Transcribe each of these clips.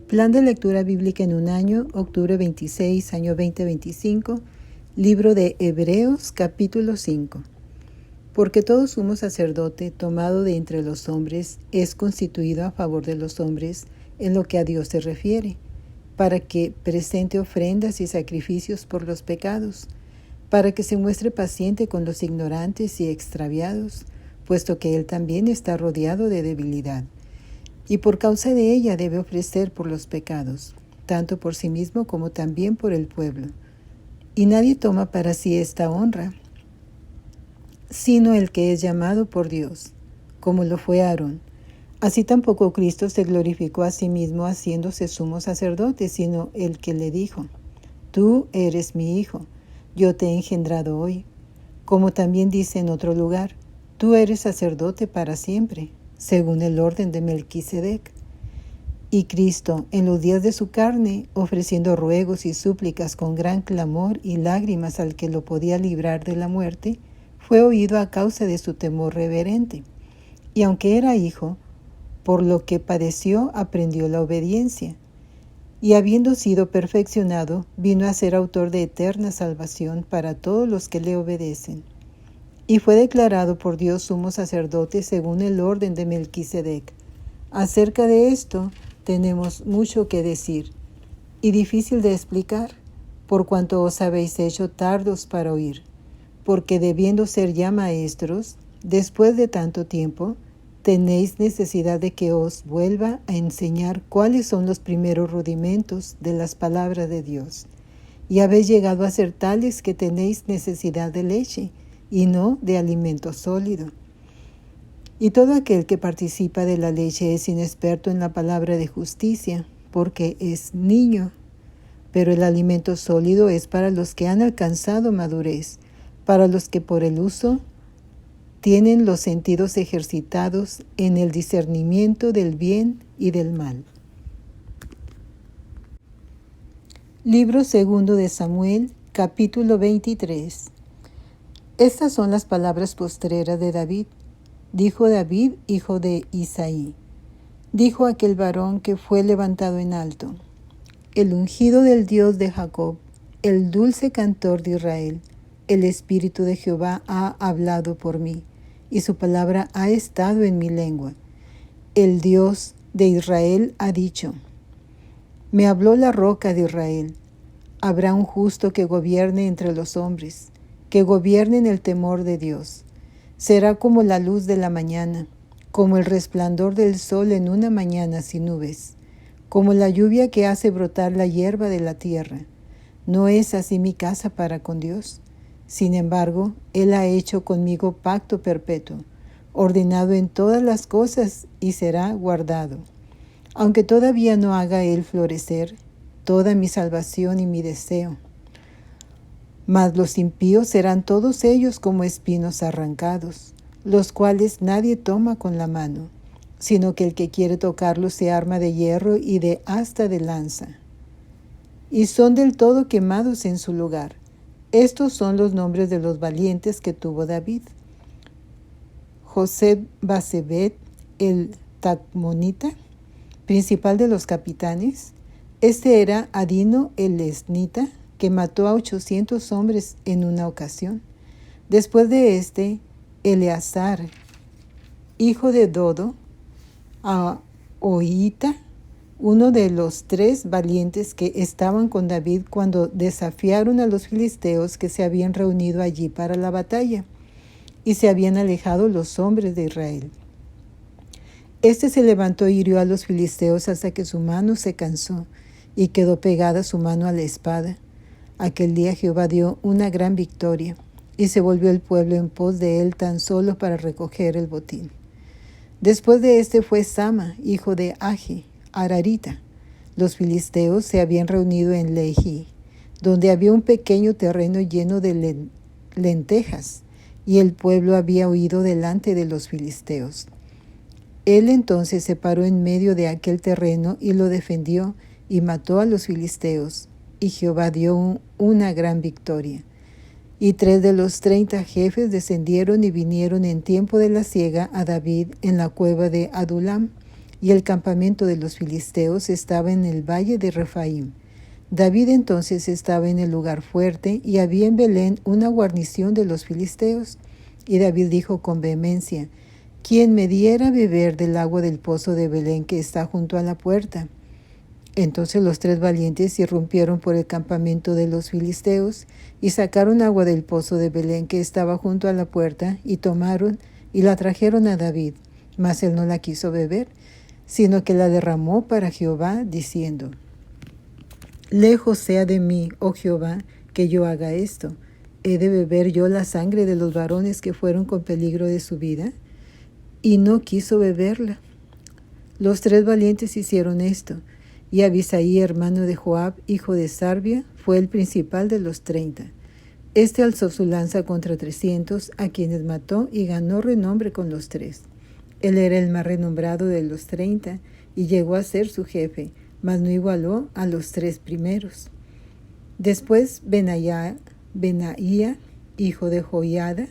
Plan de lectura bíblica en un año, octubre 26, año 2025, libro de Hebreos, capítulo 5. Porque todo sumo sacerdote tomado de entre los hombres es constituido a favor de los hombres en lo que a Dios se refiere, para que presente ofrendas y sacrificios por los pecados, para que se muestre paciente con los ignorantes y extraviados, puesto que Él también está rodeado de debilidad. Y por causa de ella debe ofrecer por los pecados, tanto por sí mismo como también por el pueblo. Y nadie toma para sí esta honra, sino el que es llamado por Dios, como lo fue Aarón. Así tampoco Cristo se glorificó a sí mismo haciéndose sumo sacerdote, sino el que le dijo: Tú eres mi Hijo, yo te he engendrado hoy. Como también dice en otro lugar: Tú eres sacerdote para siempre, según el orden de Melquisedec. Y Cristo, en los días de su carne, ofreciendo ruegos y súplicas con gran clamor y lágrimas al que lo podía librar de la muerte, fue oído a causa de su temor reverente. Y aunque era hijo, por lo que padeció aprendió la obediencia. Y habiendo sido perfeccionado, vino a ser autor de eterna salvación para todos los que le obedecen. Y fue declarado por Dios sumo sacerdote según el orden de Melquisedec. Acerca de esto tenemos mucho que decir, y difícil de explicar, por cuanto os habéis hecho tardos para oír, porque debiendo ser ya maestros, después de tanto tiempo, tenéis necesidad de que os vuelva a enseñar cuáles son los primeros rudimentos de las palabras de Dios. Y habéis llegado a ser tales que tenéis necesidad de leche, y no de alimento sólido. Y todo aquel que participa de la leche es inexperto en la palabra de justicia, porque es niño. Pero el alimento sólido es para los que han alcanzado madurez, para los que por el uso tienen los sentidos ejercitados en el discernimiento del bien y del mal. Libro segundo de Samuel, capítulo 23. Estas son las palabras postreras de David. Dijo David, hijo de Isaí. Dijo aquel varón que fue levantado en alto: el ungido del Dios de Jacob, el dulce cantor de Israel, el Espíritu de Jehová ha hablado por mí, y su palabra ha estado en mi lengua. El Dios de Israel ha dicho: me habló la roca de Israel. Habrá un justo que gobierne entre los hombres, que gobierne en el temor de Dios. Será como la luz de la mañana, como el resplandor del sol en una mañana sin nubes, como la lluvia que hace brotar la hierba de la tierra. ¿No es así mi casa para con Dios? Sin embargo, Él ha hecho conmigo pacto perpetuo, ordenado en todas las cosas y será guardado. Aunque todavía no haga Él florecer toda mi salvación y mi deseo. Mas los impíos serán todos ellos como espinos arrancados, los cuales nadie toma con la mano, sino que el que quiere tocarlos se arma de hierro y de asta de lanza. Y son del todo quemados en su lugar. Estos son los nombres de los valientes que tuvo David: José Basebet, el Tacmonita, principal de los capitanes. Este era Adino el Esnita, que mató a 800 hombres en una ocasión. Después de este, Eleazar, hijo de Dodo, a Ohita, uno de los 3 valientes que estaban con David cuando desafiaron a los filisteos que se habían reunido allí para la batalla, y se habían alejado los hombres de Israel. Este se levantó y hirió a los filisteos hasta que su mano se cansó, y quedó pegada su mano a la espada. Aquel día Jehová dio una gran victoria, y se volvió el pueblo en pos de él tan solo para recoger el botín. Después de este fue Sama, hijo de Agi, Ararita. Los filisteos se habían reunido en Lehi, donde había un pequeño terreno lleno de lentejas, y el pueblo había huido delante de los filisteos. Él entonces se paró en medio de aquel terreno y lo defendió, y mató a los filisteos, y Jehová dio una gran victoria. Y 3 de los 30 jefes descendieron y vinieron en tiempo de la siega a David en la cueva de Adulam, y el campamento de los filisteos estaba en el valle de Refaim. David entonces estaba en el lugar fuerte, y había en Belén una guarnición de los filisteos. Y David dijo con vehemencia: «¿Quién me diera beber del agua del pozo de Belén que está junto a la puerta?». Entonces los 3 valientes irrumpieron por el campamento de los filisteos, y sacaron agua del pozo de Belén que estaba junto a la puerta, y tomaron y la trajeron a David. Mas él no la quiso beber, sino que la derramó para Jehová, diciendo: «Lejos sea de mí, oh Jehová, que yo haga esto. ¿He de beber yo la sangre de los varones que fueron con peligro de su vida?». Y no quiso beberla. Los 3 valientes hicieron esto, y Abisaí, hermano de Joab, hijo de Sarvia, fue el principal de los 30. Este alzó su lanza contra 300, a quienes mató, y ganó renombre con los 3. Él era el más renombrado de los 30, y llegó a ser su jefe, mas no igualó a los 3 primeros. Después Benaía, hijo de Joiada,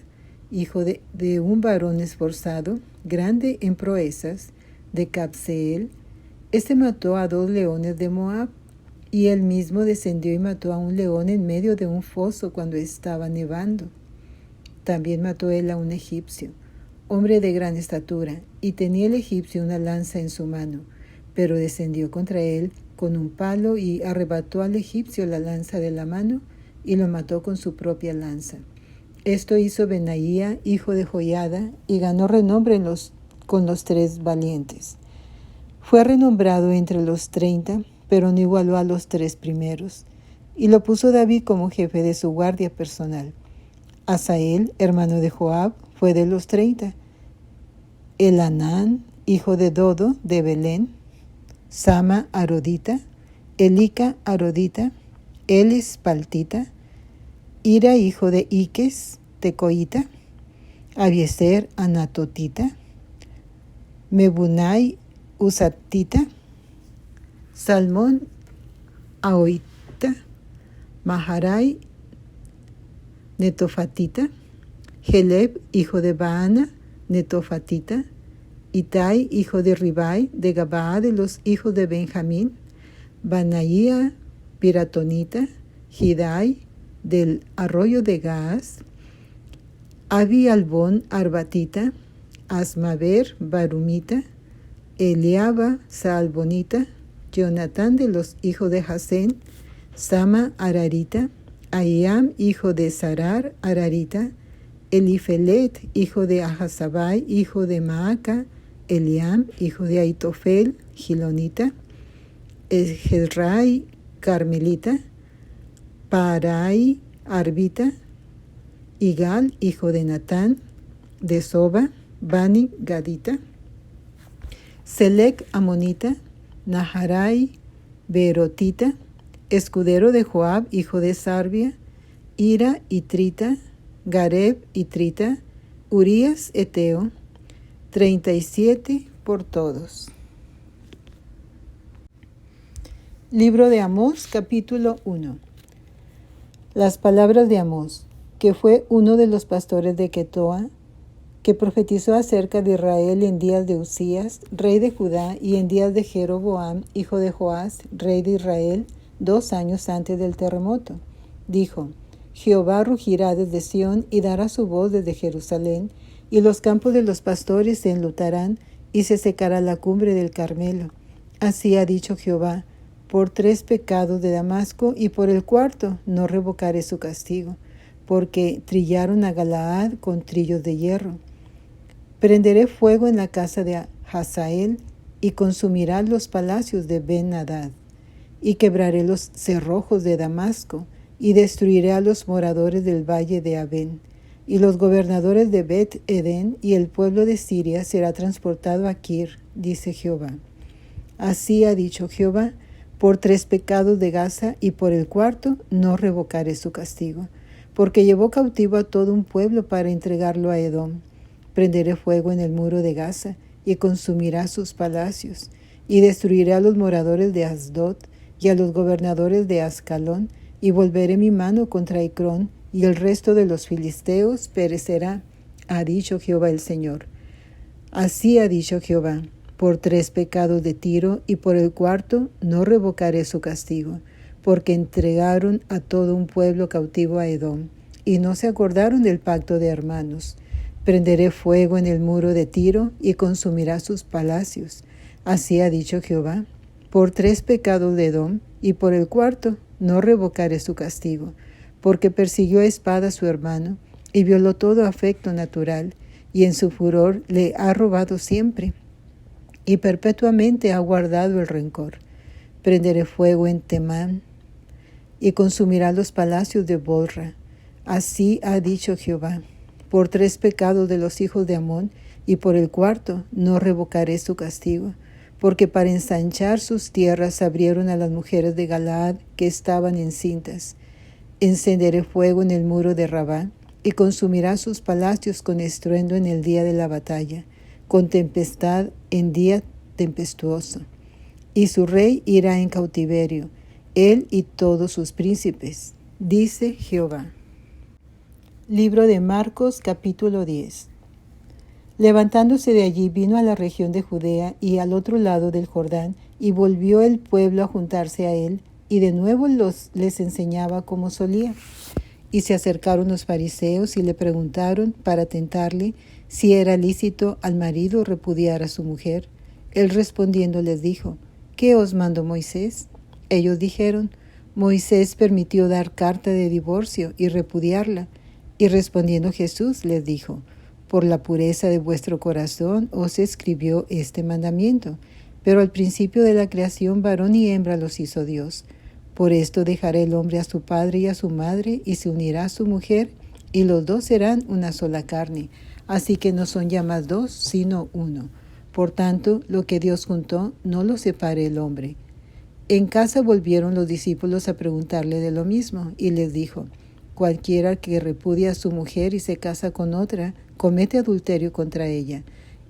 hijo de un varón esforzado, grande en proezas, de Cabseel. Este mató a 2 leones de Moab, y él mismo descendió y mató a un león en medio de un foso cuando estaba nevando. También mató él a un egipcio, hombre de gran estatura, y tenía el egipcio una lanza en su mano, pero descendió contra él con un palo y arrebató al egipcio la lanza de la mano y lo mató con su propia lanza. Esto hizo Benaía, hijo de Joiada, y ganó renombre con los 3 valientes. Fue renombrado entre los 30, pero no igualó a los 3 primeros, y lo puso David como jefe de su guardia personal. Asael, hermano de Joab, fue de los 30. Elanán, hijo de Dodo, de Belén. Sama, arodita. Elica, arodita. Elis, paltita. Ira, hijo de Iques, tecoita. Abieser, anatotita. Mebunai, usatita. Salmón, ahoita. Maharai, netofatita. Heleb, hijo de Baana, netofatita. Itai, hijo de Ribai, de Gabaa de los hijos de Benjamín. Banaía, piratonita. Hidai, del arroyo de Gaas. Abi Albón, arbatita. Asmaver, barumita. Eliaba, saalbonita. Jonatán de los hijos de Jasén. Sama, ararita. Ahiam, hijo de Sarar, ararita. Elifelet, hijo de Ahasabai, hijo de Maaca. Eliam, hijo de Aitofel, gilonita. Jezrai, carmelita. Parai, arbita. Igal, hijo de Natán, de Soba. Bani, gadita. Selec, amonita. Naharai, berotita. Escudero de Joab, hijo de Sarvia. Ira, itrita. Gareb, itrita. Urías, eteo. 37 por todos. Libro de Amós, capítulo 1. Las palabras de Amós, que fue uno de los pastores de Quetoa, que profetizó acerca de Israel en días de Usías, rey de Judá, y en días de Jeroboam, hijo de Joás, rey de Israel, 2 años antes del terremoto. Dijo: Jehová rugirá desde Sión y dará su voz desde Jerusalén, y los campos de los pastores se enlutarán, y se secará la cumbre del Carmelo. Así ha dicho Jehová: por 3 pecados de Damasco, y por el 4º no revocaré su castigo, porque trillaron a Galaad con trillos de hierro. Prenderé fuego en la casa de Hazael, y consumirá los palacios de Ben-Hadad, y quebraré los cerrojos de Damasco, y destruiré a los moradores del valle de Aven, y los gobernadores de Bet-Edén, y el pueblo de Siria será transportado a Kir, dice Jehová. Así ha dicho Jehová: por 3 pecados de Gaza, y por el 4º no revocaré su castigo, porque llevó cautivo a todo un pueblo para entregarlo a Edom. Prenderé fuego en el muro de Gaza, y consumirá sus palacios, y destruiré a los moradores de Asdod, y a los gobernadores de Ascalón, y volveré mi mano contra Ecrón, y el resto de los filisteos perecerá, ha dicho Jehová el Señor. Así ha dicho Jehová: por 3 pecados de Tiro, y por el cuarto no revocaré su castigo, porque entregaron a todo un pueblo cautivo a Edom, y no se acordaron del pacto de hermanos. Prenderé fuego en el muro de Tiro, y consumirá sus palacios. Así ha dicho Jehová, por 3 pecados de Edom, y por el cuarto no revocaré su castigo, porque persiguió a espada a su hermano, y violó todo afecto natural, y en su furor le ha robado siempre, y perpetuamente ha guardado el rencor. Prenderé fuego en Temán, y consumirá los palacios de Borra. Así ha dicho Jehová, por 3 pecados de los hijos de Amón, y por el cuarto no revocaré su castigo, porque para ensanchar sus tierras abrieron a las mujeres de Galaad que estaban encintas. Encenderé fuego en el muro de Rabá, y consumirá sus palacios con estruendo en el día de la batalla, con tempestad en día tempestuoso. Y su rey irá en cautiverio, él y todos sus príncipes, dice Jehová. Libro de Marcos, capítulo 10. Levantándose de allí, vino a la región de Judea y al otro lado del Jordán, y volvió el pueblo a juntarse a él, y de nuevo les enseñaba como solía. Y se acercaron los fariseos y le preguntaron para tentarle si era lícito al marido repudiar a su mujer. Él respondiendo les dijo, ¿qué os mandó Moisés? Ellos dijeron, Moisés permitió dar carta de divorcio y repudiarla. Y respondiendo Jesús les dijo, por la pureza de vuestro corazón os escribió este mandamiento, pero al principio de la creación varón y hembra los hizo Dios. Por esto dejará el hombre a su padre y a su madre, y se unirá a su mujer, y los dos serán una sola carne. Así que no son ya más dos, sino uno. Por tanto, lo que Dios juntó, no lo separe el hombre. En casa volvieron los discípulos a preguntarle de lo mismo, y les dijo, cualquiera que repudia a su mujer y se casa con otra, comete adulterio contra ella.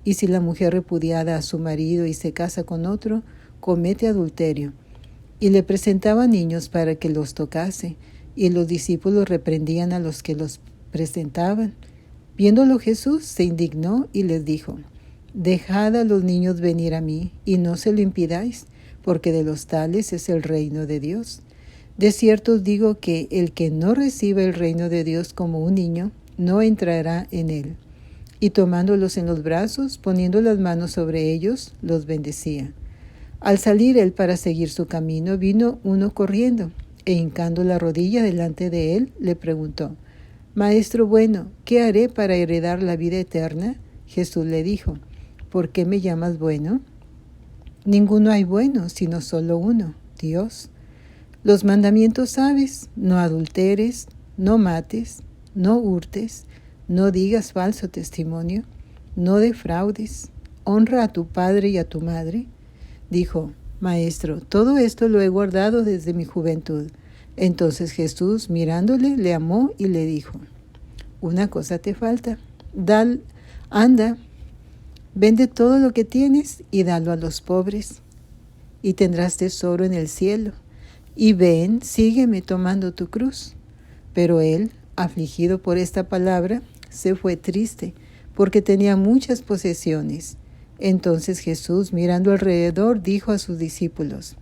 Y si la mujer repudiada a su marido y se casa con otro, comete adulterio. Y le presentaba niños para que los tocase, y los discípulos reprendían a los que los presentaban. Viéndolo Jesús se indignó y les dijo, dejad a los niños venir a mí, y no se lo impidáis, porque de los tales es el reino de Dios. De cierto os digo que el que no reciba el reino de Dios como un niño, no entrará en él. Y tomándolos en los brazos, poniendo las manos sobre ellos, los bendecía. Al salir él para seguir su camino, vino uno corriendo, e hincando la rodilla delante de él, le preguntó, Maestro bueno, ¿qué haré para heredar la vida eterna? Jesús le dijo, ¿por qué me llamas bueno? Ninguno hay bueno, sino solo uno, Dios. Los mandamientos sabes, no adulteres, no mates, no hurtes, no digas falso testimonio, no defraudes, honra a tu padre y a tu madre. Dijo, Maestro, todo esto lo he guardado desde mi juventud. Entonces Jesús, mirándole, le amó y le dijo, una cosa te falta. Anda, vende todo lo que tienes y dalo a los pobres, y tendrás tesoro en el cielo. Y ven, sígueme tomando tu cruz. Pero él, afligido por esta palabra, se fue triste, porque tenía muchas posesiones. Entonces Jesús, mirando alrededor, dijo a sus discípulos,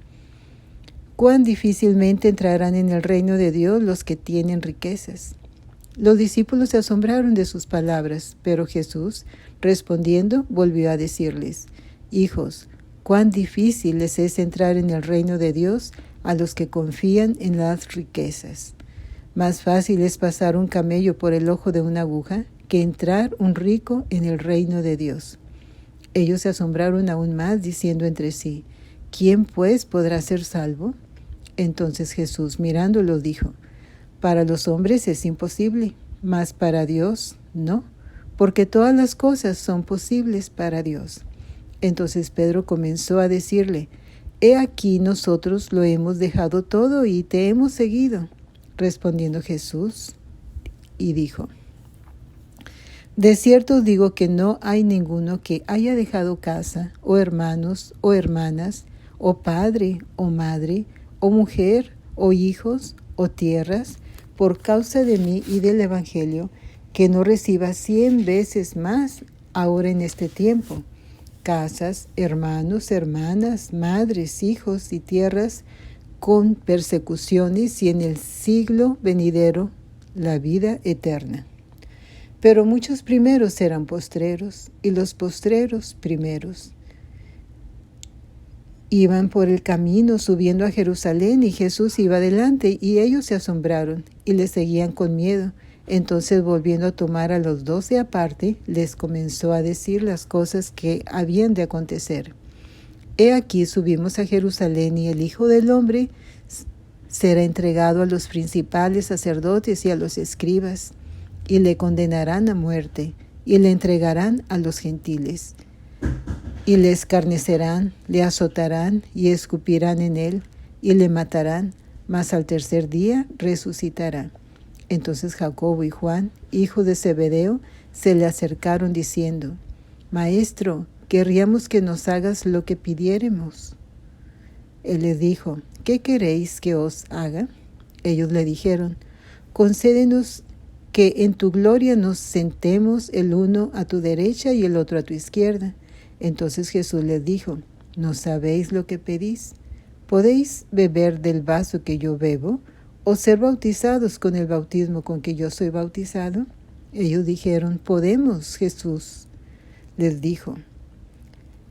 cuán difícilmente entrarán en el reino de Dios los que tienen riquezas. Los discípulos se asombraron de sus palabras, pero Jesús, respondiendo, volvió a decirles, hijos, cuán difícil les es entrar en el reino de Dios a los que confían en las riquezas. Más fácil es pasar un camello por el ojo de una aguja que entrar un rico en el reino de Dios. Ellos se asombraron aún más, diciendo entre sí, ¿quién pues podrá ser salvo? Entonces Jesús, mirándolos, dijo, para los hombres es imposible, mas para Dios no, porque todas las cosas son posibles para Dios. Entonces Pedro comenzó a decirle, he aquí nosotros lo hemos dejado todo y te hemos seguido. Respondiendo Jesús, y dijo, de cierto os digo que no hay ninguno que haya dejado casa, o hermanos, o hermanas, o padre, o madre, o mujer, o hijos, o tierras, por causa de mí y del Evangelio, que no reciba 100 veces más ahora en este tiempo, casas, hermanos, hermanas, madres, hijos y tierras, con persecuciones y en el siglo venidero la vida eterna. Pero muchos primeros serán postreros y los postreros primeros. Iban por el camino subiendo a Jerusalén y Jesús iba delante y ellos se asombraron y le seguían con miedo. Entonces, volviendo a tomar a los 12 aparte, les comenzó a decir las cosas que habían de acontecer. He aquí subimos a Jerusalén y el Hijo del Hombre será entregado a los principales sacerdotes y a los escribas, y le condenarán a muerte, y le entregarán a los gentiles. Y le escarnecerán, le azotarán y escupirán en él, y le matarán, mas al tercer día resucitará. Entonces Jacobo y Juan, hijo de Zebedeo, se le acercaron diciendo: Maestro, querríamos que nos hagas lo que pidiéremos. Él les dijo: ¿Qué queréis que os haga? Ellos le dijeron: Concédenos que en tu gloria nos sentemos el uno a tu derecha y el otro a tu izquierda. Entonces Jesús les dijo: ¿No sabéis lo que pedís? ¿Podéis beber del vaso que yo bebo, o ser bautizados con el bautismo con que yo soy bautizado? Ellos dijeron: Podemos. Jesús les dijo: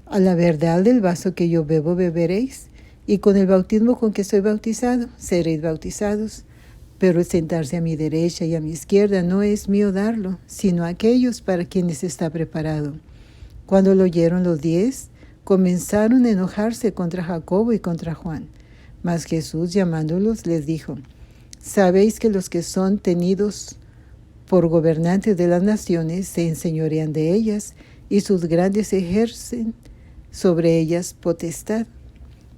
A la verdad del vaso que yo bebo beberéis, y con el bautismo con que soy bautizado seréis bautizados. Pero el sentarse a mi derecha y a mi izquierda no es mío darlo, sino a aquellos para quienes está preparado. Cuando lo oyeron los 10, comenzaron a enojarse contra Jacobo y contra Juan. Mas Jesús, llamándolos, les dijo: Sabéis que los que son tenidos por gobernantes de las naciones se enseñorean de ellas, y sus grandes ejercen sobre ellas potestad.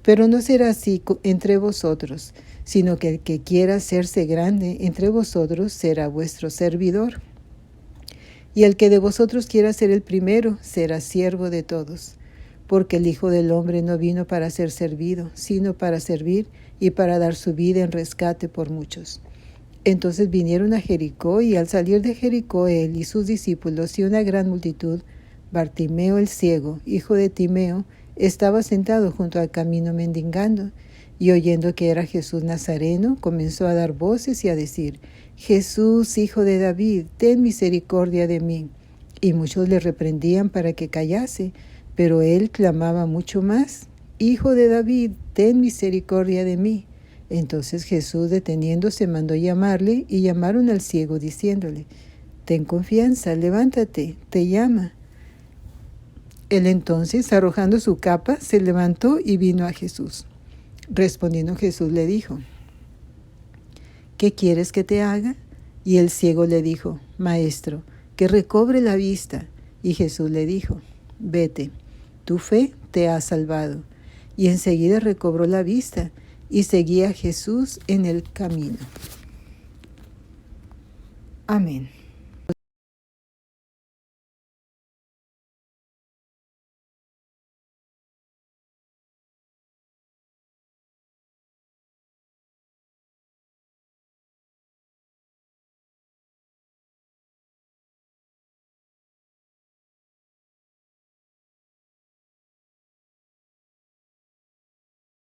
Pero no será así entre vosotros, sino que el que quiera hacerse grande entre vosotros será vuestro servidor. Y el que de vosotros quiera ser el primero será siervo de todos. Porque el Hijo del Hombre no vino para ser servido, sino para servir y para dar su vida en rescate por muchos. Entonces vinieron a Jericó, y al salir de Jericó él y sus discípulos y una gran multitud, Bartimeo el ciego, hijo de Timeo, estaba sentado junto al camino mendigando, y oyendo que era Jesús Nazareno, comenzó a dar voces y a decir: Jesús, hijo de David, ten misericordia de mí. Y muchos le reprendían para que callase, pero él clamaba mucho más: Hijo de David, ten misericordia de mí. Entonces Jesús, deteniéndose, mandó llamarle, y llamaron al ciego, diciéndole: Ten confianza, levántate, te llama. Él entonces, arrojando su capa, se levantó y vino a Jesús. Respondiendo Jesús le dijo: ¿Qué quieres que te haga? Y el ciego le dijo: Maestro, que recobre la vista. Y Jesús le dijo: Vete, tu fe te ha salvado. Y enseguida recobró la vista y seguía a Jesús en el camino. Amén.